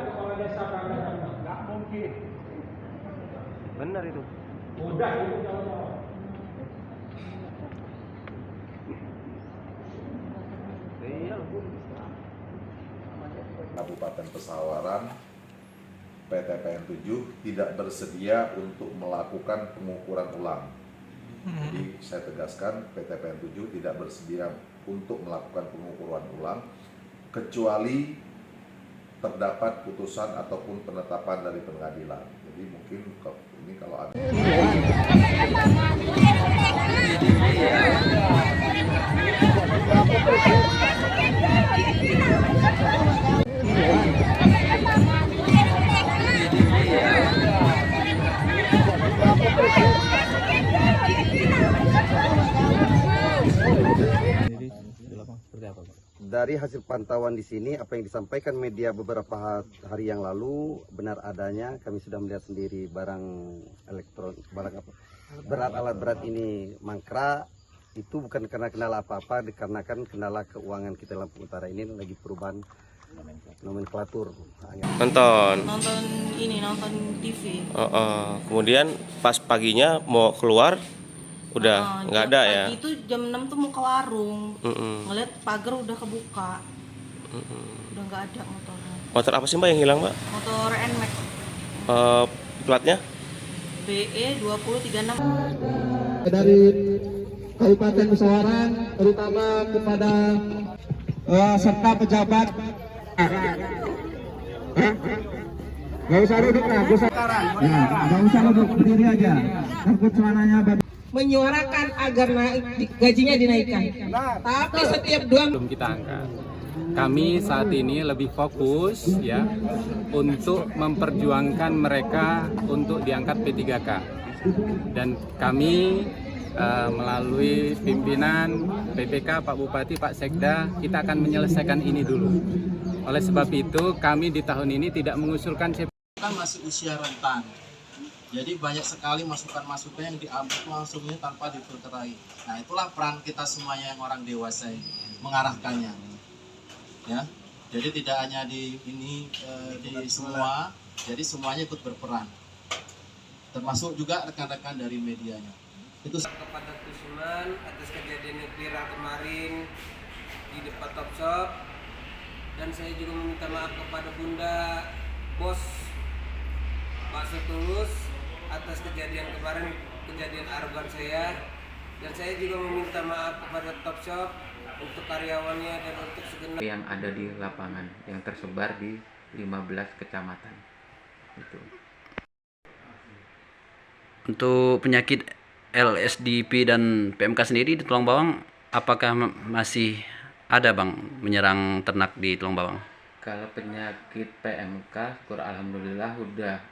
kepala desa Pradana. Nggak mungkin. Benar itu. Udah itu jauh-jauh. Iya. Kabupaten Pesawaran, PTPN 7 tidak bersedia untuk melakukan pengukuran ulang. Jadi saya tegaskan PTPN 7 tidak bersedia untuk melakukan pengukuran ulang kecuali terdapat putusan ataupun penetapan dari pengadilan. Jadi mungkin ini kalau ada Dari hasil pantauan di sini, apa yang disampaikan media beberapa hari yang lalu benar adanya. Kami sudah melihat sendiri barang elektronik, barang apa, alat berat ini mangkrak. Itu bukan karena kendala apa-apa, dikarenakan kendala keuangan kita Lampung Utara ini lagi perubahan nomenklatur. Nonton TV. Kemudian pas paginya mau keluar udah nggak ada ya. Pagi itu jam 6 tuh mau ke warung. Ngeliat pagar udah kebuka. Udah nggak ada motornya. Motor apa sih Mbak yang hilang Mbak? Motor NMAX. Platnya? BE 2036. Dari Kabupaten Pesawaran, terutama kepada serta pejabat. Gak usah duduk lah, gak usah duduk, berdiri aja. Takut celananya menyuarakan agar gajinya dinaikkan. Tapi setiap belum kita angkat. Kami saat ini lebih fokus ya untuk memperjuangkan mereka untuk diangkat P3K. Dan kami melalui pimpinan PPK, Pak Bupati, Pak Sekda, kita akan menyelesaikan ini dulu. Oleh sebab itu kami di tahun ini tidak mengusulkan kan masih usia rentan. Jadi banyak sekali masukan-masukan yang diambil langsungnya tanpa difilterai. Nah, itulah peran kita semuanya yang orang dewasa ini, mengarahkannya. Ya. Jadi tidak hanya di semua, jadi semuanya ikut berperan. Termasuk juga rekan-rekan dari medianya. Itu kepada Kusuman atas kejadian yang viral kemarin di depan Top Shop, dan saya juga meminta maaf kepada Bunda Bos Pak Setulus atas kejadian kemarin, kejadian arogan saya, dan saya juga meminta maaf kepada Top Shop untuk karyawannya dan untuk segenap yang ada di lapangan yang tersebar di 15 kecamatan itu. Untuk penyakit LSDP dan PMK sendiri di Tulang Bawang, apakah masih ada Bang menyerang ternak di Tulang Bawang? Kalau penyakit PMK, syukur alhamdulillah udah